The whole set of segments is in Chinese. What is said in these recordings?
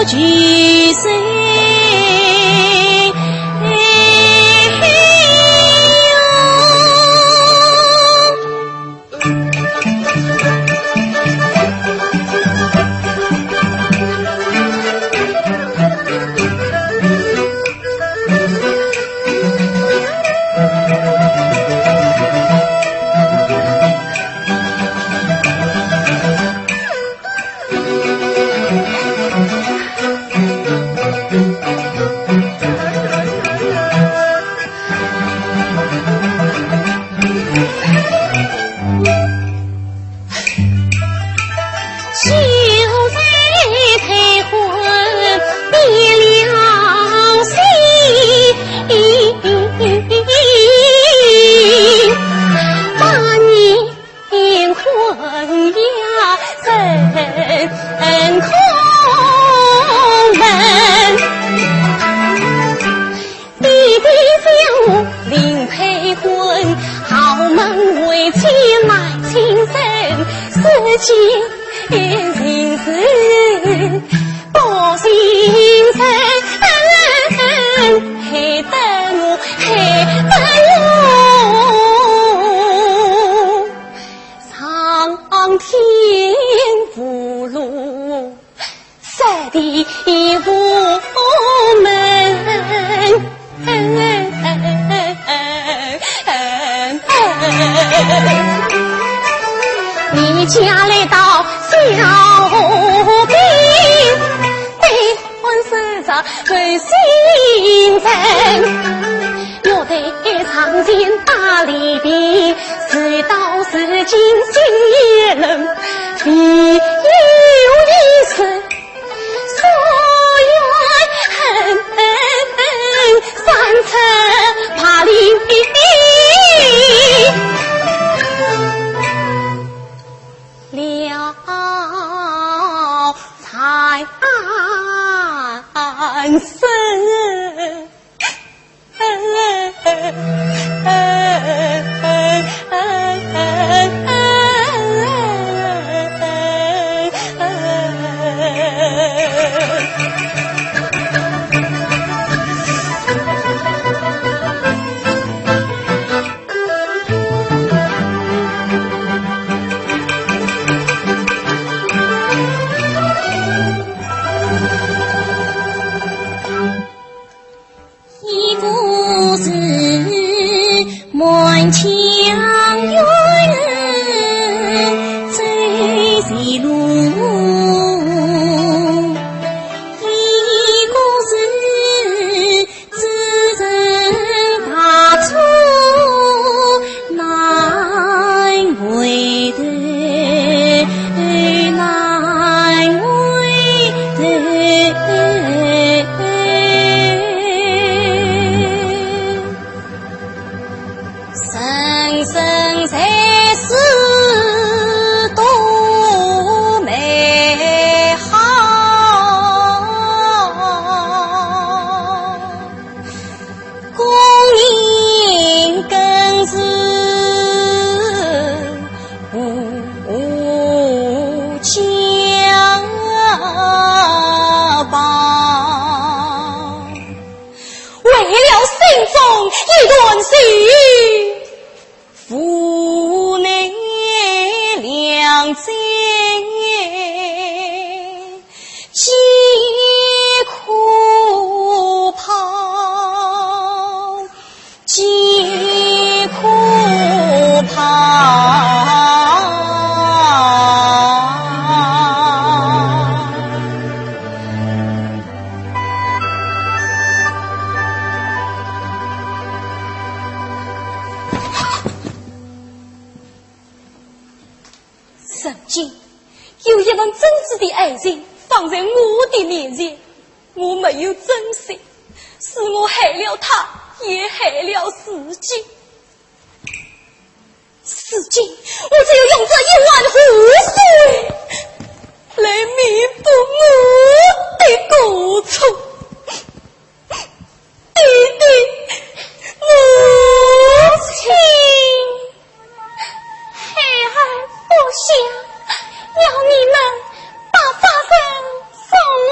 聚散。你家来到小兵，对婚守着最心烦，要得长剑打里边，事到如今心也冷，必有一死。三层怕里了才安生。曾经有一份真挚的爱情放在我的面前，我没有珍惜，是我害了他，也害了自己。如今我只有用这1万湖水来弥补我的过错。弟弟，母亲，孩儿不想要你们把法身送我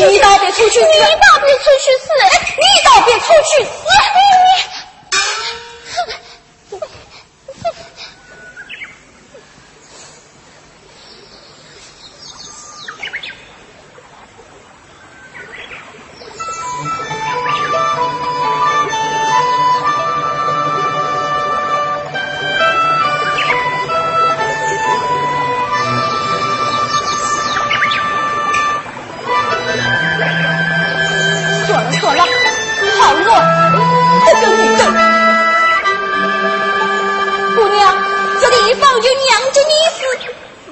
你倒别出去死！去死！算了，好热，不跟你争。姑娘，这地方有娘家你死，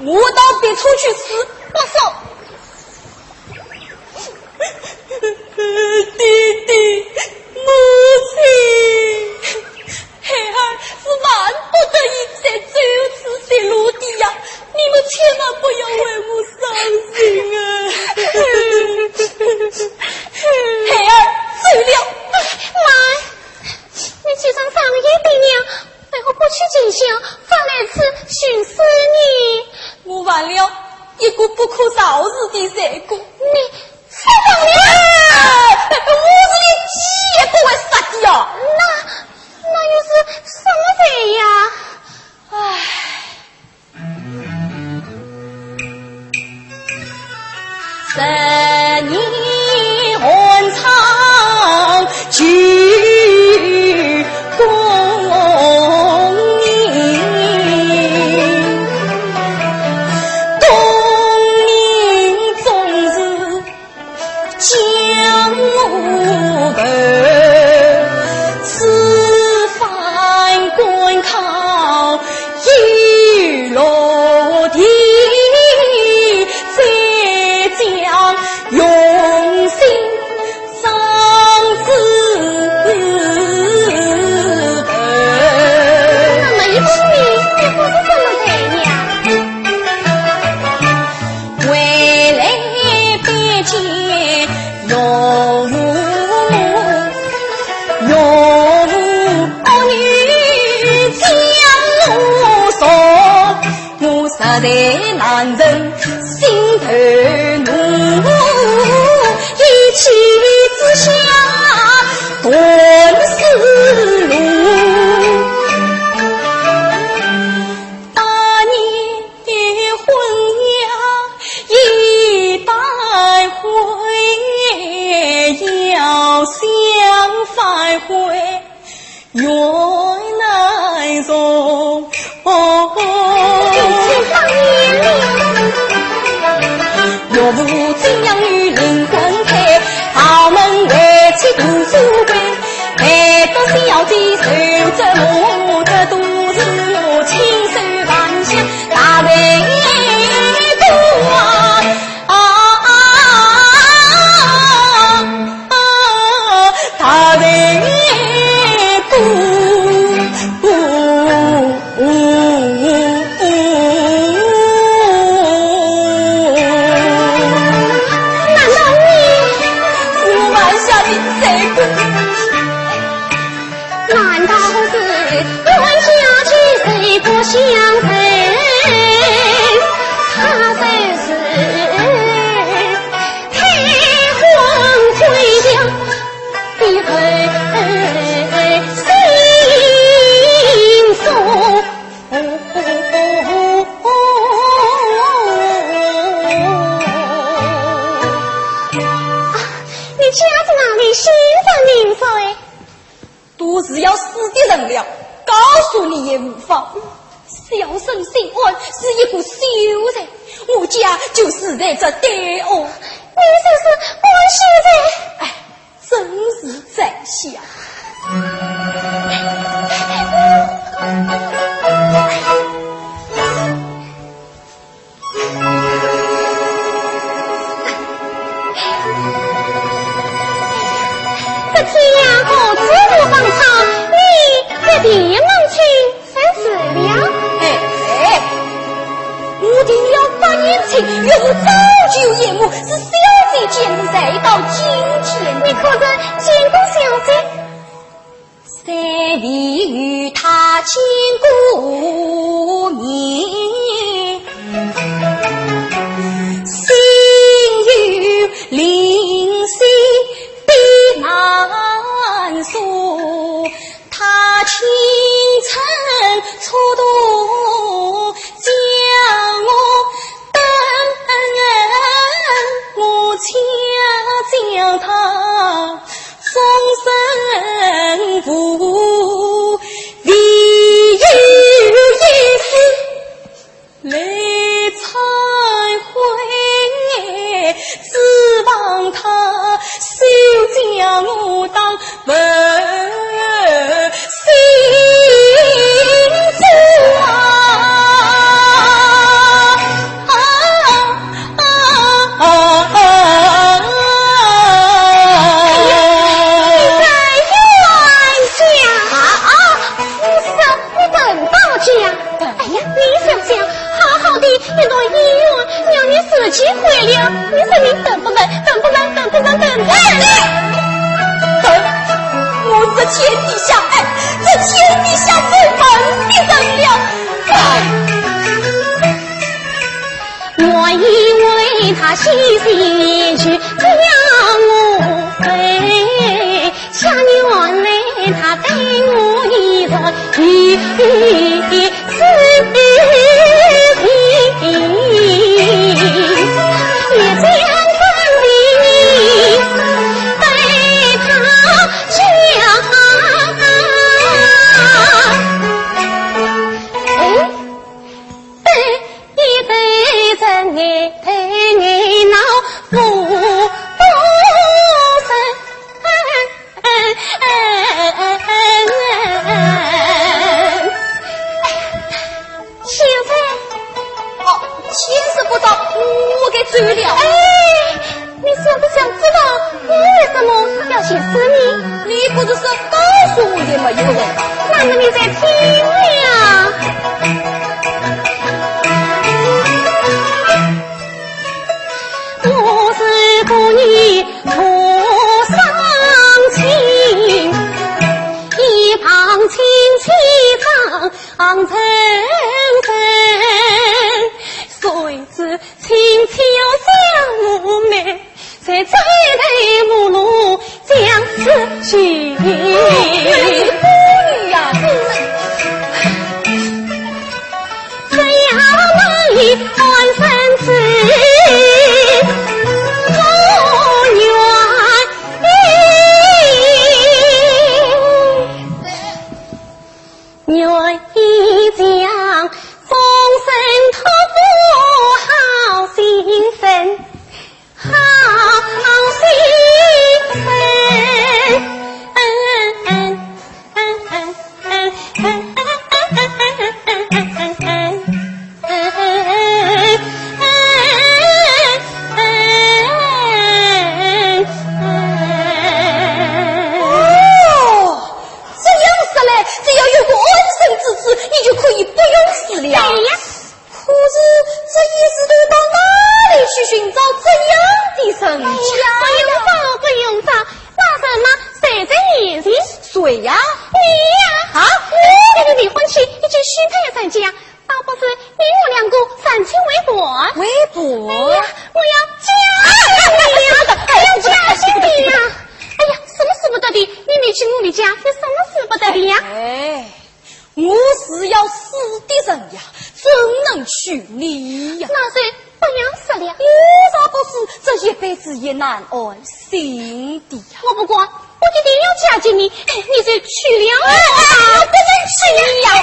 我倒别出去死，不走。弟弟，母亲，孩儿是万不得已才走此些路的呀，你们千万不要为我伤心啊！孩儿醉了，妈，你去上上夜的娘，为何不去进香，反来此寻死你？我犯了一个不可饶恕的罪过。你撒谎了！我是连鸡也不会杀的呀！那又是什么罪呀？唉，十年寒窗举功名，功名终是江湖头，此番官考已落地，再将用心上枝头。那么一出名，你不是什么罪呀？回来拜见岳母，岳母儿女将我送，我实在难忍心头怒，一气之下断丝路。大年的婚呀一百回，要想反悔原来从岳母怎样女灵魂配，豪门为妻读书归，陪到小姐受折磨，这都是我亲手犯下大罪过大罪过。难道是冤家去谁不相陪？他就是太皇回家的恨心松。你家在哪里？心在名岁。都是要死的人了，告诉你也无妨。小生姓安，是一个秀才，我家就是在这对岸。你就是安秀才？哎，真是在下。这天涯和知府方长，你在地门前生死了。哎，我的了发言情，岳父早就厌恶，是小姐见才到今天。你可曾见过小姐？虽未与他见过面，心有灵犀难生父vì yêu yên来采花，指望他手将我当文心腹啊！你到医院，让你死机回了，你说你等不等？等！我这天底下，这天底下最疼的人了。我以为他细心去将我飞，想原来他对我一人也将分离对他讲，一对着你对你闹不生现在钱是不到，我给追了。你想不想知道我为什么要写诗你？你不是说告诉我也没有人？那么你再听呀。我是故意不伤情，一旁亲戚常成真。谁知亲戚又相无美，在这头无路将死去。这样难以换生子，我愿意将风声托付好心分，好心分。你就可以不用死了。对呀，可是这意思都到哪里去寻找这样的神家？不用找，那什么谁在眼前？谁呀？你呀！啊，你的离婚期已经许配参加，倒不是你我两个三亲为薄。微博？哎呀，我要嫁给你呀！哎呀，什么舍不得的？你没去我的家，有什么舍不得的呀？我是要死的人呀，怎能娶你呀？那是不要死了。我咋不是这一辈子也难安心的呀？我不管，我一定要嫁给你，你就娶了我。我不能娶你呀！我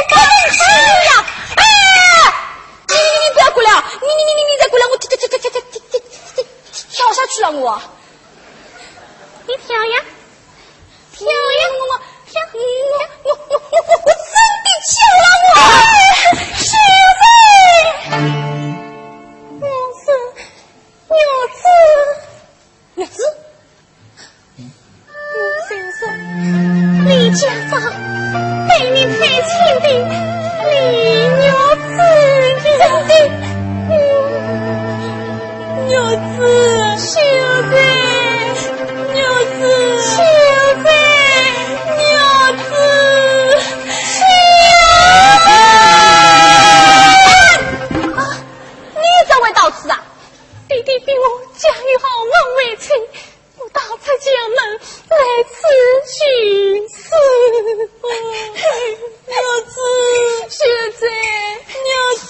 不能娶呀！你不要过来啊！你再过来，我跳下去了我。你跳呀！跳呀！我真的跳了我！是谁？我是先生，李家长对你最亲的李牛子牛子现在弟弟比我家有好门为亲，我到出家门来此寻死。娘子，现在娘子，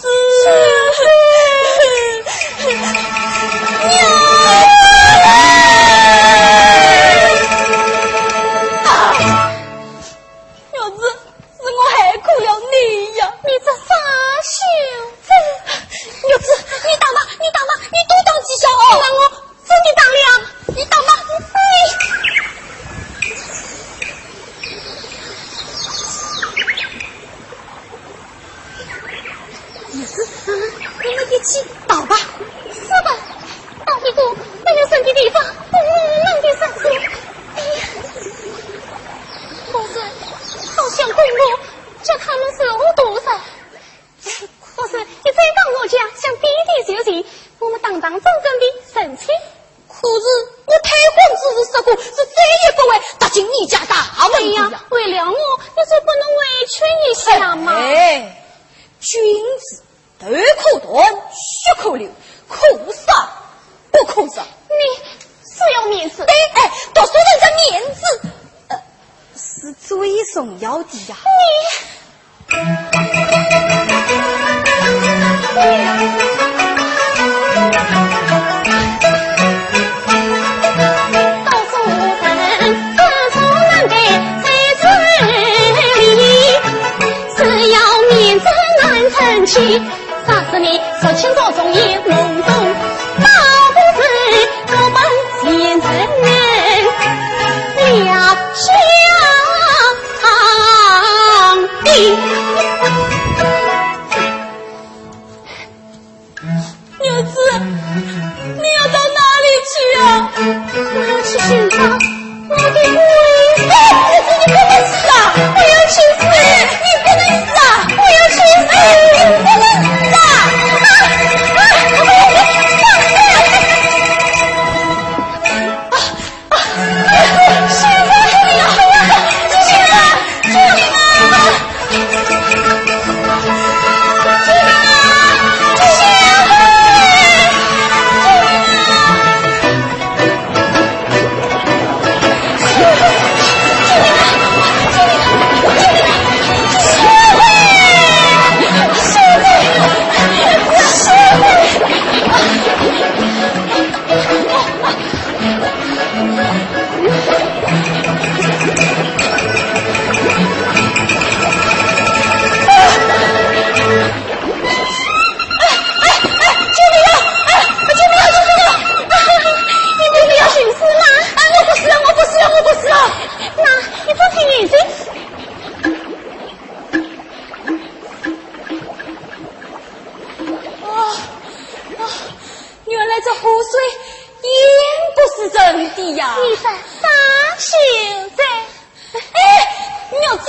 面子，是最重要的呀。啥子你说清楚中也笼统，倒不是我们现成人两相依。牛子，你要到哪里去啊？我要去寻找我的妹。你不能死啊！我要去死！你不能死啊！我要去死！你不能死啊！这湖水也不是真的呀！你在啥秀才？哎，牛子。